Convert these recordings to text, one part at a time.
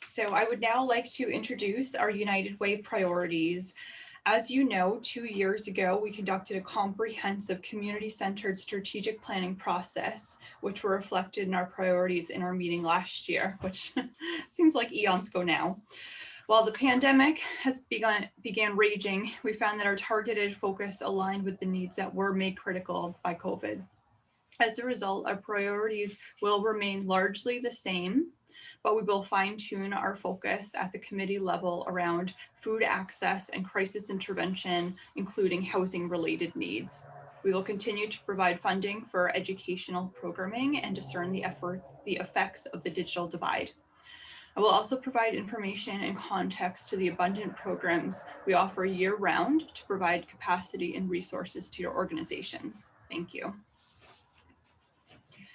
So I would now like to introduce our United Way priorities. As you know, 2 years ago, we conducted a comprehensive community-centered strategic planning process, which were reflected in our priorities in our meeting last year, which seems like eons ago now. While the pandemic has began raging, we found that our targeted focus aligned with the needs that were made critical by COVID. As a result, our priorities will remain largely the same, but we will fine-tune our focus at the committee level around food access and crisis intervention, including housing-related needs. We will continue to provide funding for educational programming and discern the effects of the digital divide. I will also provide information and context to the abundant programs we offer year-round to provide capacity and resources to your organizations. Thank you.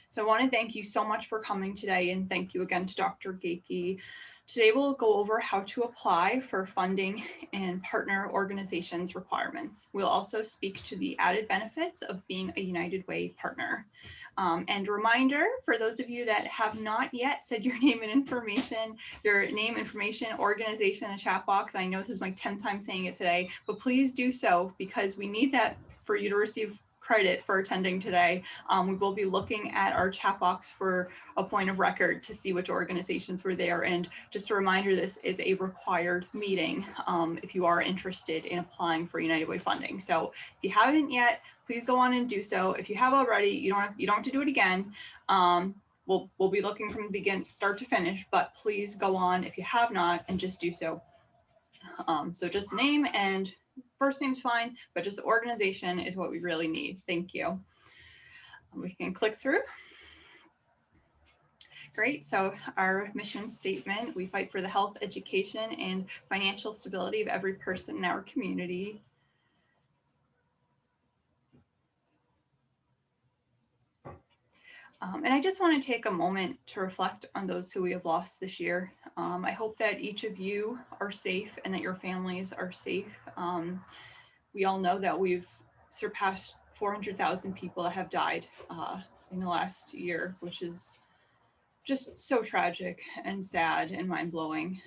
So I want to thank you so much for coming today, and thank you again to Dr. Gakey. Today we'll go over how to apply for funding and partner organizations requirements. We'll also speak to the added benefits of being a United Way partner. And reminder for those of you that have not yet said your name, information, organization in the chat box. I know this is my 10th time saying it today, but please do so because we need that for you to receive credit for attending today. We will be looking at our chat box for a point of record to see which organizations were there. And just a reminder, this is a required meeting if you are interested in applying for United Way funding. So if you haven't yet, please go on and do so. If you have already, you don't have to do it again. We'll be looking from start to finish, but please go on if you have not and just do so. So just name and first name's fine, but just the organization is what we really need. Thank you. We can click through. Great, so our mission statement, we fight for the health, education, and financial stability of every person in our community. And I just want to take a moment to reflect on those who we have lost this year. I hope that each of you are safe and that your families are safe. We all know that we've surpassed 400,000 people that have died in the last year, which is just so tragic and sad and mind-blowing.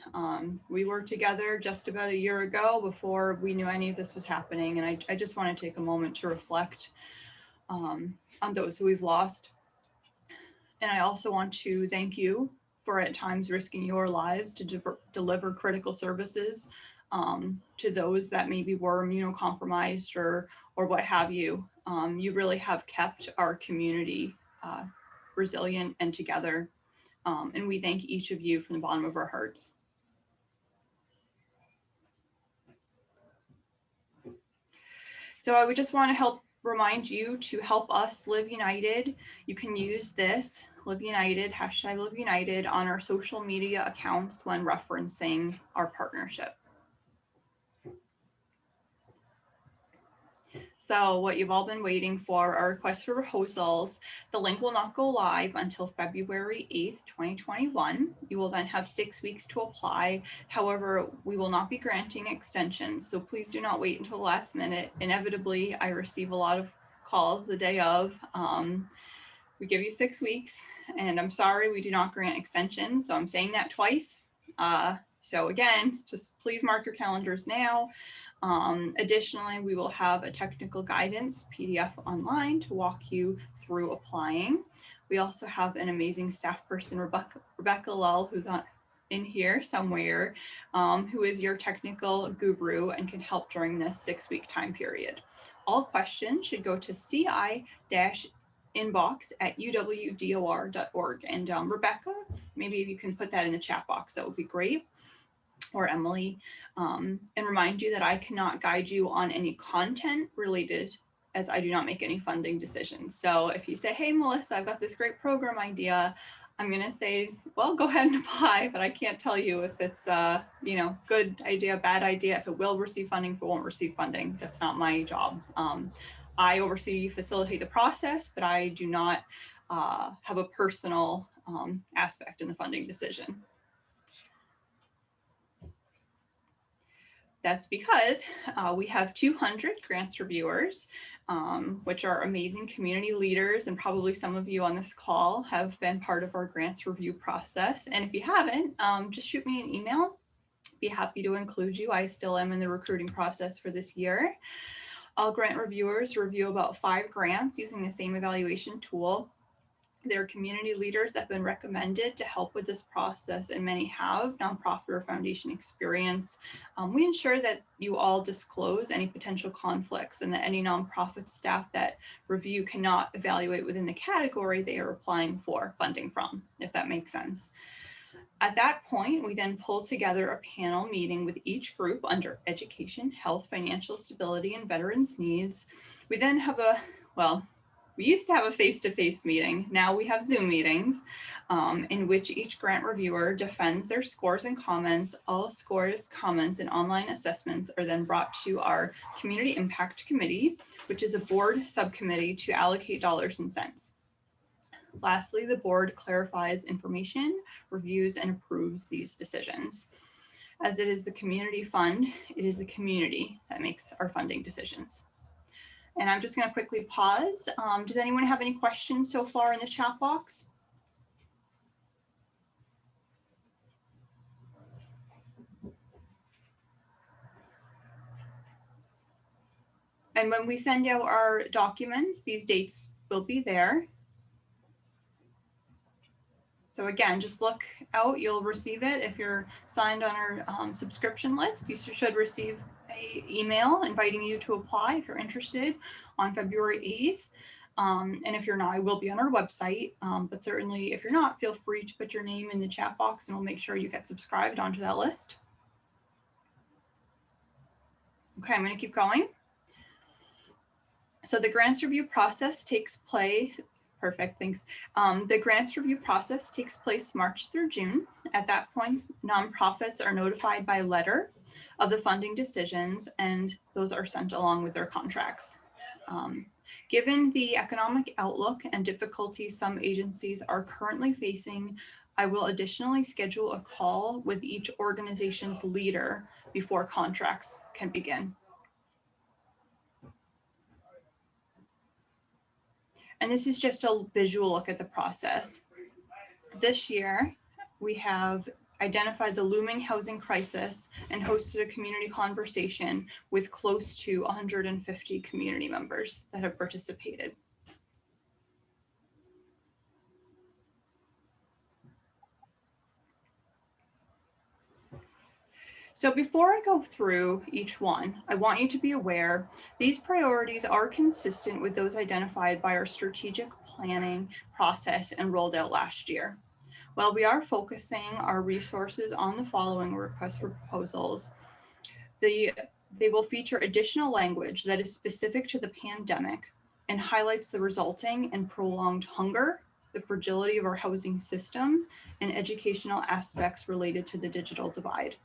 We were together just about a year ago before we knew any of this was happening. And I just want to take a moment to reflect on those who we've lost. And I also want to thank you for at times risking your lives to deliver critical services to those that maybe were immunocompromised or what have you. You really have kept our community resilient and together. And we thank each of you from the bottom of our hearts. So I would just want to remind you to help us live united. You can use this Live United, hashtag Live United on our social media accounts when referencing our partnership. So what you've all been waiting for are requests for proposals. The link will not go live until February 8th, 2021. You will then have 6 weeks to apply. However, we will not be granting extensions, so please do not wait until the last minute. Inevitably, I receive a lot of calls the day of. We give you 6 weeks, and I'm sorry we do not grant extensions, so I'm saying that twice. So again, just please mark your calendars now. Additionally, we will have a technical guidance PDF online to walk you through applying. We also have an amazing staff person, Rebecca Lull, who's in here somewhere, who is your technical guru and can help during this 6-week time period. All questions should go to ci-inbox@uwdor.org. And Rebecca, maybe if you can put that in the chat box, that would be great. Or Emily, and remind you that I cannot guide you on any content related as I do not make any funding decisions. So if you say, hey, Melissa, I've got this great program idea, I'm going to say, well, go ahead and apply, but I can't tell you if it's good idea, bad idea, if it will receive funding, if it won't receive funding. That's not my job. I facilitate the process, but I do not have a personal aspect in the funding decision. That's because we have 200 grants reviewers. which are amazing community leaders, and probably some of you on this call have been part of our grants review process. And if you haven't, just shoot me an email. Be happy to include you. I still am in the recruiting process for this year. All grant reviewers review about 5 grants using the same evaluation tool. There are community leaders that have been recommended to help with this process, and many have nonprofit or foundation experience. We ensure that you all disclose any potential conflicts and that any nonprofit staff that review cannot evaluate within the category they are applying for funding from, if that makes sense. At that point, we then pull together a panel meeting with each group under education, health, financial stability, and veterans needs. We then have we used to have a face-to-face meeting. Now we have Zoom meetings in which each grant reviewer defends their scores and comments. All scores, comments, and online assessments are then brought to our Community Impact Committee, which is a board subcommittee to allocate dollars and cents. Lastly, the board clarifies information, reviews, and approves these decisions. As it is the community fund, it is the community that makes our funding decisions. And I'm just going to quickly pause. Does anyone have any questions so far in the chat box? And when we send out our documents, these dates will be there. So again, just look out, you'll receive it. If you're signed on our subscription list, you should receive an email inviting you to apply if you're interested on February 8th. And if you're not, it will be on our website, but certainly if you're not, feel free to put your name in the chat box and we'll make sure you get subscribed onto that list. Okay, I'm going to keep going. So the grants review process takes place. Perfect, thanks. The grants review process takes place March through June. At that point, nonprofits are notified by letter of the funding decisions, and those are sent along with their contracts. Given the economic outlook and difficulties some agencies are currently facing, I will additionally schedule a call with each organization's leader before contracts can begin. And this is just a visual look at the process. This year, we have identified the looming housing crisis and hosted a community conversation with close to 150 community members that have participated. So before I go through each one, I want you to be aware these priorities are consistent with those identified by our strategic planning process and rolled out last year. While we are focusing our resources on the following requests for proposals, they will feature additional language that is specific to the pandemic and highlights the resulting and prolonged hunger, the fragility of our housing system, and educational aspects related to the digital divide.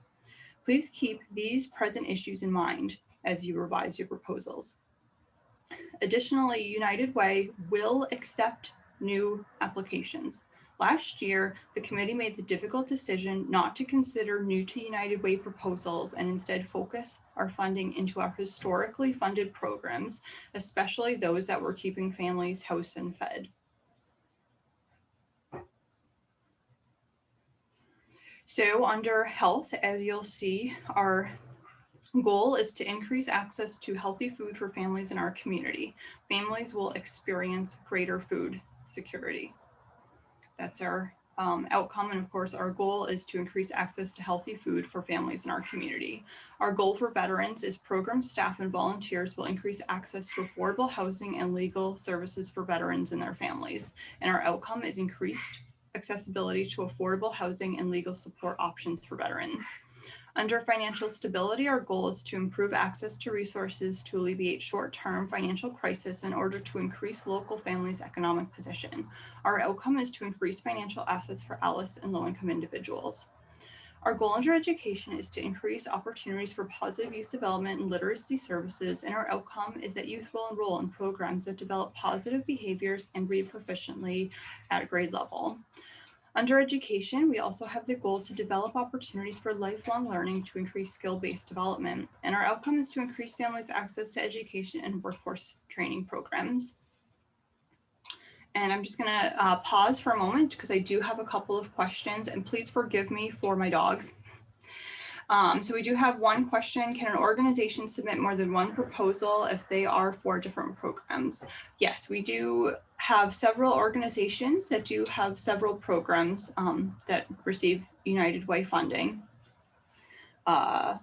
Please keep these present issues in mind as you revise your proposals. Additionally, United Way will accept new applications. Last year, the committee made the difficult decision not to consider new to United Way proposals and instead focus our funding into our historically funded programs, especially those that were keeping families housed and fed. So under health, as you'll see, our goal is to increase access to healthy food for families in our community. Families will experience greater food security. That's our outcome. And of course, our goal is to increase access to healthy food for families in our community. Our goal for veterans is program staff and volunteers will increase access to affordable housing and legal services for veterans and their families. And our outcome is increased accessibility to affordable housing and legal support options for veterans. Under financial stability, our goal is to improve access to resources to alleviate short-term financial crisis in order to increase local families' economic position. Our outcome is to increase financial assets for ALICE and low-income individuals. Our goal under education is to increase opportunities for positive youth development and literacy services, and our outcome is that youth will enroll in programs that develop positive behaviors and read proficiently at grade level. Under education, we also have the goal to develop opportunities for lifelong learning to increase skill-based development. And our outcome is to increase families' access to education and workforce training programs. And I'm just gonna pause for a moment because I do have a couple of questions, and please forgive me for my dogs. So we do have one question. Can an organization submit more than one proposal if they are for different programs? Yes, we do have several organizations that do have several programs that receive United Way funding. Often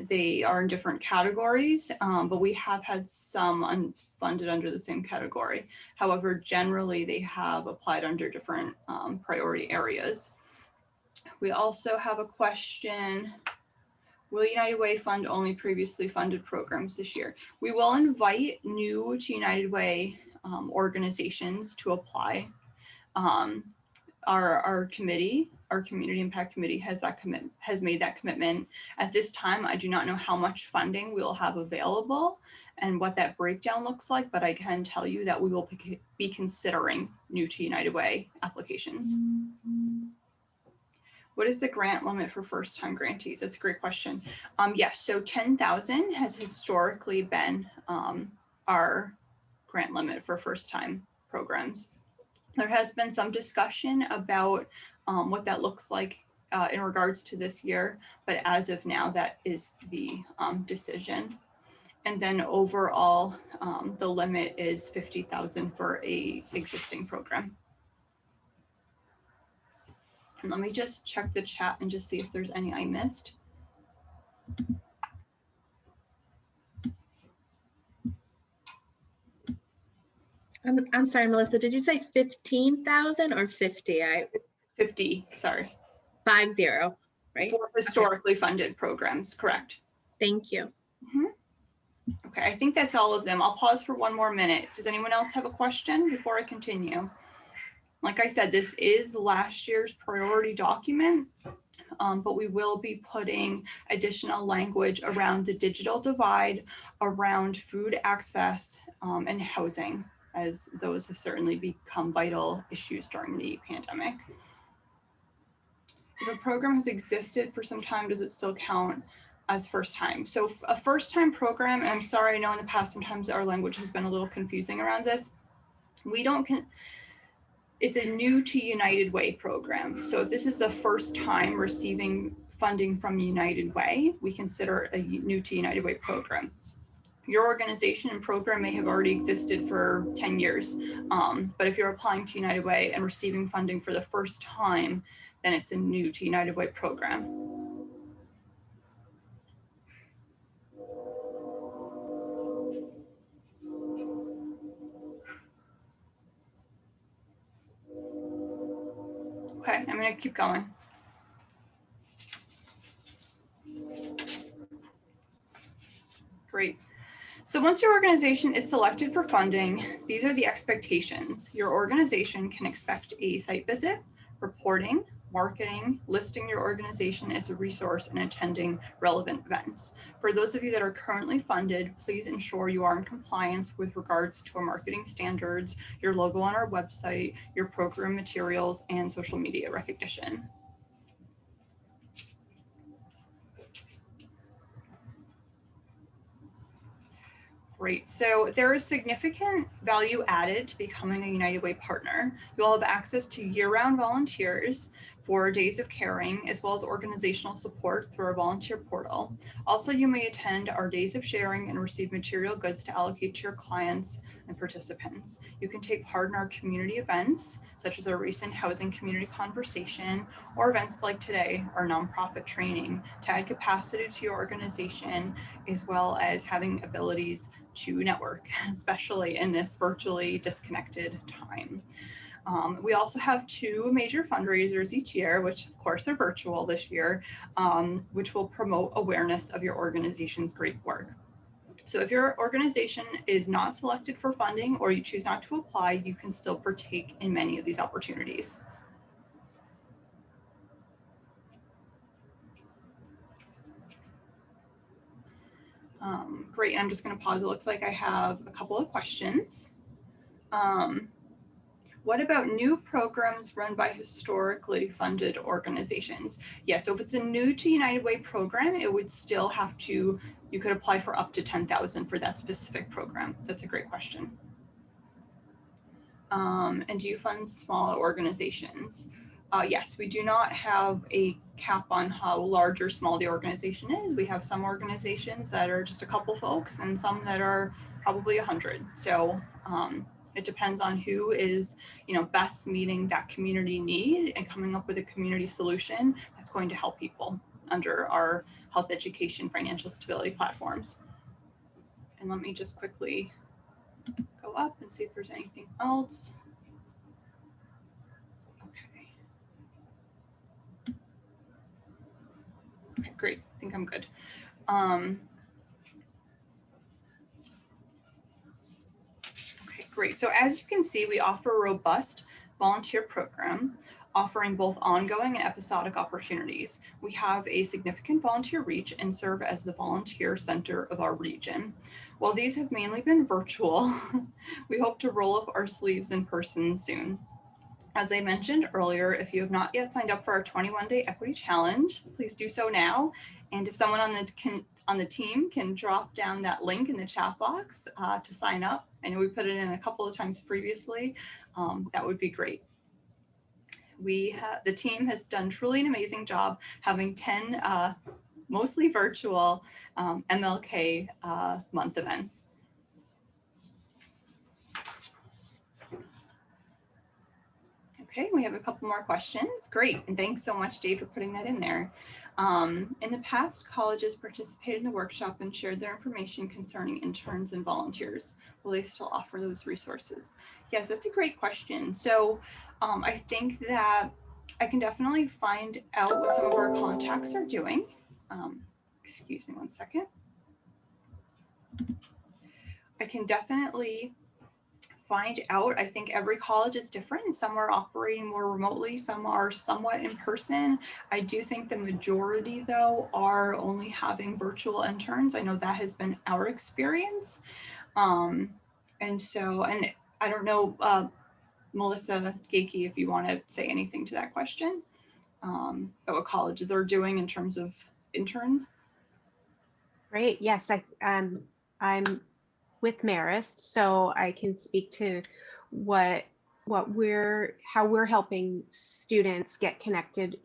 they are in different categories, but we have had some unfunded under the same category. However, generally they have applied under different priority areas. We also have a question. Will United Way fund only previously funded programs this year? We will invite new to United Way organizations to apply. Our committee, our Community Impact Committee has made that commitment. At this time, I do not know how much funding we'll have available and what that breakdown looks like, but I can tell you that we will be considering new to United Way applications. What is the grant limit for first-time grantees? That's a great question. Yes, so 10,000 has historically been our grant limit for first-time programs. There has been some discussion about what that looks like in regards to this year, but as of now, that is the decision. And then overall, the limit is 50,000 for a existing program. And let me just check the chat and just see if there's any I missed. I'm sorry, Melissa, did you say 15,000 or 50? 50, sorry. 50, right? For historically funded programs, correct. Thank you. Okay, I think that's all of them. I'll pause for one more minute. Does anyone else have a question before I continue? Like I said, this is last year's priority document, but we will be putting additional language around the digital divide, around food access, and housing, as those have certainly become vital issues during the pandemic. If a program has existed for some time, does it still count as first time? So a first time program, and I'm sorry, I know in the past sometimes our language has been a little confusing around this. It's a new to United Way program. So if this is the first time receiving funding from United Way, we consider a new to United Way program. Your organization and program may have already existed for 10 years, but if you're applying to United Way and receiving funding for the first time, then it's a new to United Way program. Okay, I'm gonna keep going. Great. So once your organization is selected for funding, these are the expectations. Your organization can expect a site visit, reporting, marketing, listing your organization as a resource, and attending relevant events. For those of you that are currently funded, please ensure you are in compliance with regards to our marketing standards, your logo on our website, your program materials, and social media recognition. Great. So there is significant value added to becoming a United Way partner. You'll have access to year-round volunteers for days of caring, as well as organizational support through our volunteer portal. Also, you may attend our days of sharing and receive material goods to allocate to your clients and participants. You can take part in our community events, such as our recent housing community conversation, or events like today, our nonprofit training, to add capacity to your organization, as well as having abilities to network, especially in this virtually disconnected time. We also have 2 major fundraisers each year, which of course are virtual this year, which will promote awareness of your organization's great work. So if your organization is not selected for funding or you choose not to apply, you can still partake in many of these opportunities. Great, and I'm just going to pause. It looks like I have a couple of questions. What about new programs run by historically funded organizations? Yeah, so if it's a new to United Way program, it would still have to, you could apply for up to 10,000 for that specific program. That's a great question. And do you fund smaller organizations? Yes, we do not have a cap on how large or small the organization is. We have some organizations that are just a couple folks and some that are probably 100. So it depends on who is, best meeting that community need and coming up with a community solution that's going to help people under our health education financial stability platforms. And let me just quickly go up and see if there's anything else. Okay, great. I think I'm good. Okay, great. So as you can see, we offer a robust volunteer program offering both ongoing and episodic opportunities. We have a significant volunteer reach and serve as the volunteer center of our region. While these have mainly been virtual, we hope to roll up our sleeves in person soon. As I mentioned earlier, if you have not yet signed up for our 21-day equity challenge, please do so now. And if someone on the team can drop down that link in the chat box to sign up, I know we put it in a couple of times previously, that would be great. The team has done truly an amazing job having 10 mostly virtual MLK month events. Okay, we have a couple more questions. Great, and thanks so much, Dave, for putting that in there. In the past, colleges participated in the workshop and shared their information concerning interns and volunteers. Will they still offer those resources? Yes, that's a great question. So I think that I can definitely find out what some of our contacts are doing. Excuse me one second. I can definitely find out. I think every college is different. Some are operating more remotely, some are somewhat in person. I do think the majority, though, are only having virtual interns. I know that has been our experience. And I don't know, Melissa Gakey, if you want to say anything to that question about what colleges are doing in terms of interns. Great. Yes, I'm with Marist, so I can speak to how we're helping students get connected.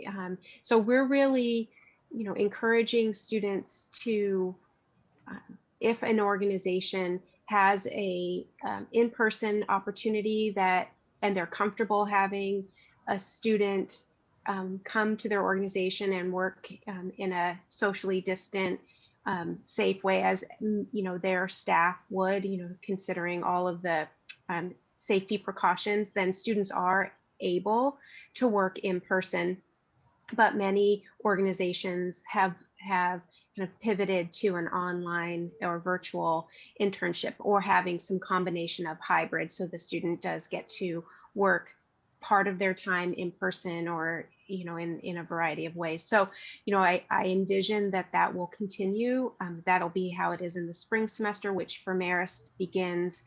So we're really, encouraging students to, if an organization has a in-person opportunity and they're comfortable having a student come to their organization and work in a socially distant, safe way as their staff would, considering all of the safety precautions, then students are able to work in person. But many organizations have kind of pivoted to an online or virtual internship, or having some combination of hybrid, so the student does get to work part of their time in person, or in a variety of ways. So I envision that will continue. That'll be how it is in the spring semester, which for Marist begins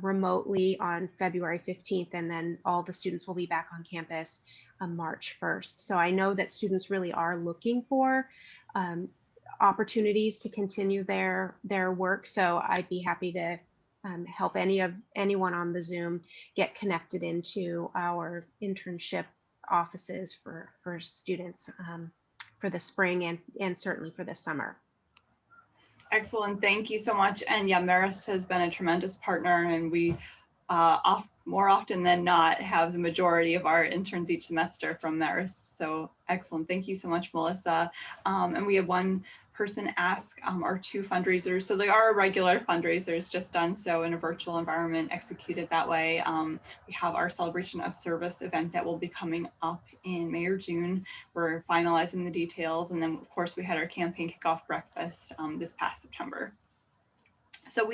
remotely on February 15th, and then all the students will be back on campus on March 1st. So I know that students really are looking for opportunities to continue their work. So I'd be happy to help anyone on the Zoom get connected into our internship offices for students for the spring and certainly for the summer. Excellent, thank you so much. And yeah, Marist has been a tremendous partner, and we more often than not have the majority of our interns each semester from Marist. So excellent, thank you so much, Melissa. And we have one person ask our 2 fundraisers. So they are regular fundraisers, just done so in a virtual environment, executed that way. We have our celebration of service event that will be coming up in May or June. We're finalizing the details. And then of course we had our campaign kickoff breakfast this past September. So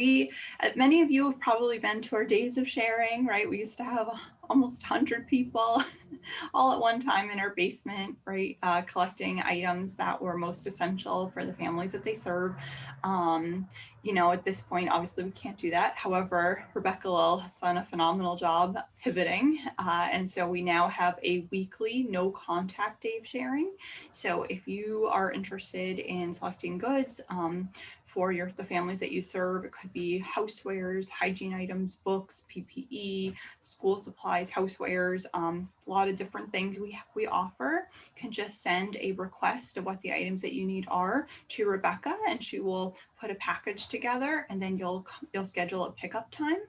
many of you have probably been to our days of sharing, right? We used to have almost 100 people all at one time in our basement, right? Collecting items that were most essential for the families that they serve. You know, at this point, obviously we can't do that. However, Rebecca Lull has done a phenomenal job pivoting. And so we now have a weekly no contact day of sharing. So if you are interested in selecting goods, for the families that you serve, it could be housewares, hygiene items, books, PPE, school supplies, housewares, a lot of different things we offer. You can just send a request of what the items that you need are to Rebecca, and she will put a package together, and then you'll schedule a pickup time.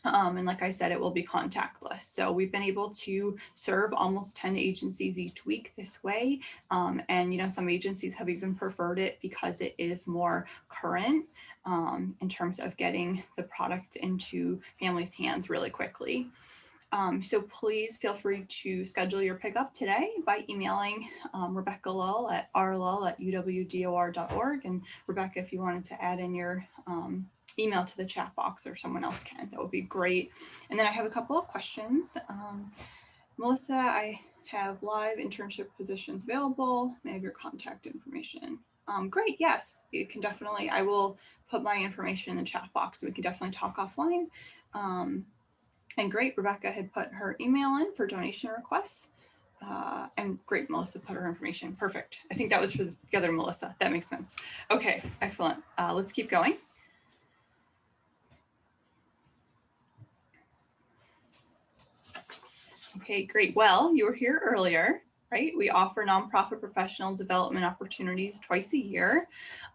And like I said, it will be contactless. So we've been able to serve almost 10 agencies each week this way. And, you know, some agencies have even preferred it because it is more current in terms of getting the product into families' hands really quickly. So please feel free to schedule your pickup today by emailing Rebecca Lull at rlull@uwdor.org. And Rebecca, if you wanted to add in your email to the chat box, or someone else can, that would be great. And then I have a couple of questions. Melissa, I have live internship positions available. May I have your contact information? Great, yes, you can definitely, I will put my information in the chat box. So we can definitely talk offline. And great, Rebecca had put her email in for donation requests. And great, Melissa put her information. Perfect. I think that was for the other Melissa. That makes sense. Okay, excellent. Let's keep going. Okay, great. Well, you were here earlier, right? We offer nonprofit professional development opportunities twice a year,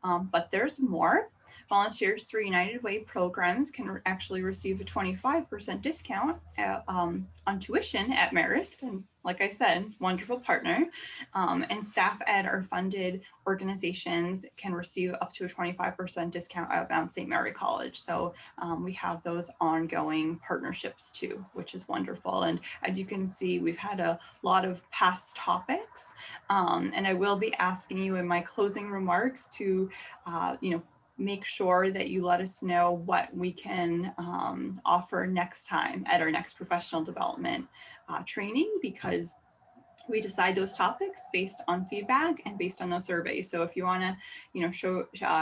but there's more. Volunteers through United Way programs can actually receive a 25% discount on tuition at Marist. And like I said, wonderful partner. And staff at our funded organizations can receive up to a 25% discount at Mount St. Mary College. So we have those ongoing partnerships too, which is wonderful. And as you can see, we've had a lot of past topics. And I will be asking you in my closing remarks to, make sure that you let us know what we can offer next time at our next professional development training, because we decide those topics based on feedback and based on those surveys. So if you want to,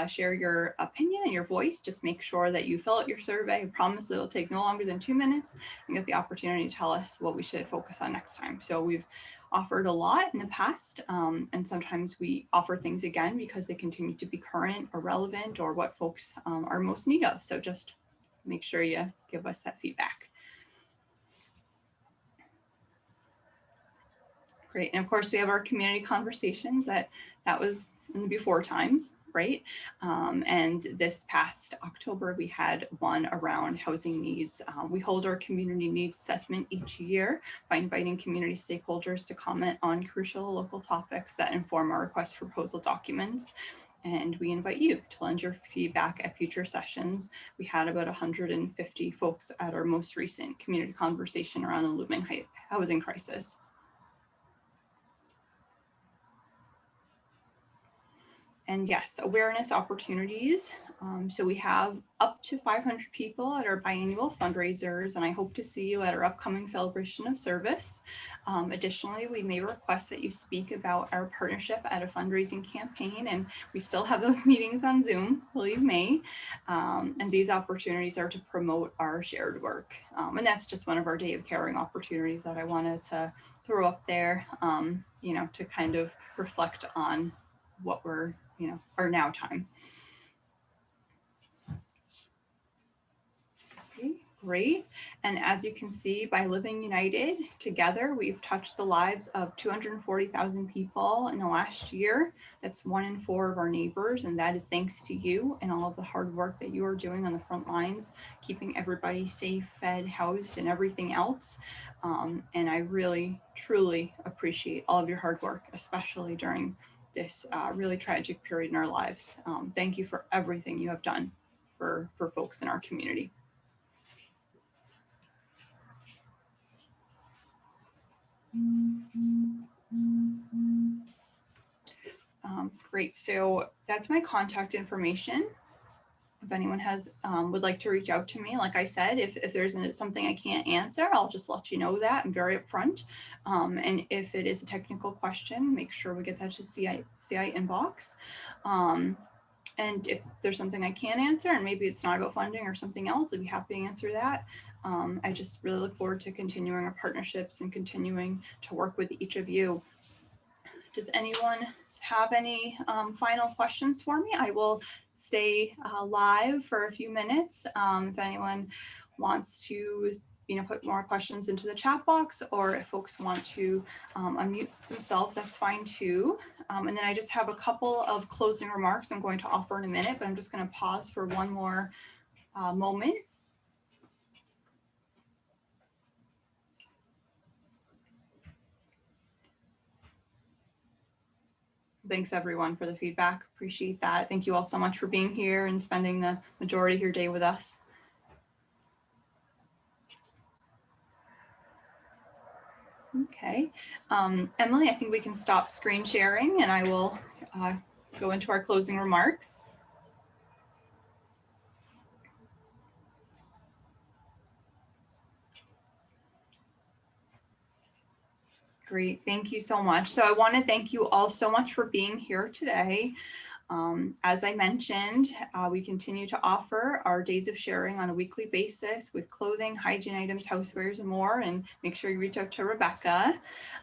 share your opinion and your voice, just make sure that you fill out your survey. I promise it'll take no longer than 2 minutes, and get the opportunity to tell us what we should focus on next time. So we've offered a lot in the past, and sometimes we offer things again because they continue to be current or relevant, or what folks are most in need of. So just make sure you give us that feedback. Great. And of course, we have our community conversations that was in the before times, right? And this past October, we had one around housing needs. We hold our community needs assessment each year by inviting community stakeholders to comment on crucial local topics that inform our request for proposal documents. And we invite you to lend your feedback at future sessions. We had about 150 folks at our most recent community conversation around the looming housing crisis. And yes, awareness opportunities. So we have up to 500 people at our biannual fundraisers, and I hope to see you at our upcoming celebration of service. Additionally, we may request that you speak about our partnership at a fundraising campaign, and we still have those meetings on Zoom, believe me. And these opportunities are to promote our shared work. And that's just one of our Day of Caring opportunities that I wanted to throw up there, to kind of reflect on what we're, our now time. Okay, great. And as you can see, by Living United together, we've touched the lives of 240,000 people in the last year. That's 1 in 4 of our neighbors. And that is thanks to you and all of the hard work that you are doing on the front lines, keeping everybody safe, fed, housed, and everything else. And I really, truly appreciate all of your hard work, especially during this really tragic period in our lives. Thank you for everything you have done for folks in our community. Great, so that's my contact information. if anyone has would like to reach out to me, like I said, if there's something I can't answer, I'll just let you know that. I'm very upfront. And if it is a technical question, make sure we get that to CI inbox. And if there's something I can't answer, and maybe it's not about funding or something else, I'd be happy to answer that. I just really look forward to continuing our partnerships and continuing to work with each of you. Does anyone have any final questions for me? I will stay live for a few minutes. If anyone wants to, put more questions into the chat box, or if folks want to unmute themselves, that's fine too. And then I just have a couple of closing remarks I'm going to offer in a minute, but I'm just going to pause for one more moment. Thanks everyone for the feedback. Appreciate that. Thank you all so much for being here and spending the majority of your day with us. Okay, Emily, I think we can stop screen sharing and I will go into our closing remarks. Great, thank you so much. So I want to thank you all so much for being here today. As I mentioned, we continue to offer our days of sharing on a weekly basis with clothing, hygiene items, housewares, and more. And make sure you reach out to Rebecca,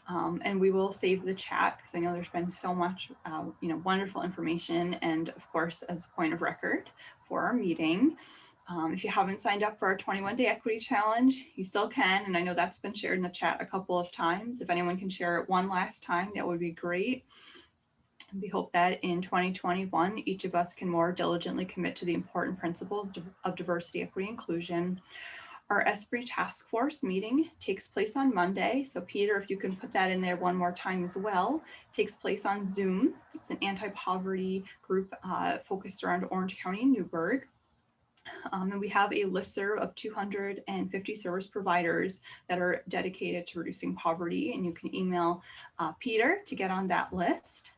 and we will save the chat because I know there's been so much, wonderful information, and of course, as a point of record for our meeting. If you haven't signed up for our 21-day equity challenge, you still can. And I know that's been shared in the chat a couple of times. If anyone can share it one last time, that would be great. We hope that in 2021, each of us can more diligently commit to the important principles of diversity, equity, inclusion. Our Esprit Task Force meeting takes place on Monday. So Peter, if you can put that in there one more time as well, takes place on Zoom. It's an anti-poverty group focused around Orange County and Newburgh. And we have a listserv of 250 service providers that are dedicated to reducing poverty. And you can email Peter to get on that list.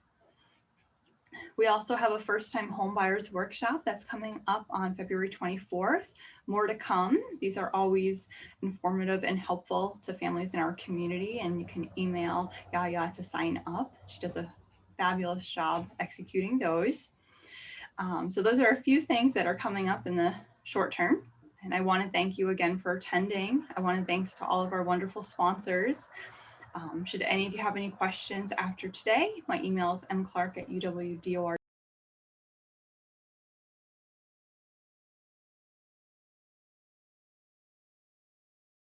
We also have a first-time homebuyers workshop that's coming up on February 24th. More to come. These are always informative and helpful to families in our community, and you can email Yaya to sign up. She does a fabulous job executing those. So those are a few things that are coming up in the short term. And I want to thank you again for attending. I want to thanks to all of our wonderful sponsors. Should any of you have any questions after today, my email is mclark@uwdor.ca.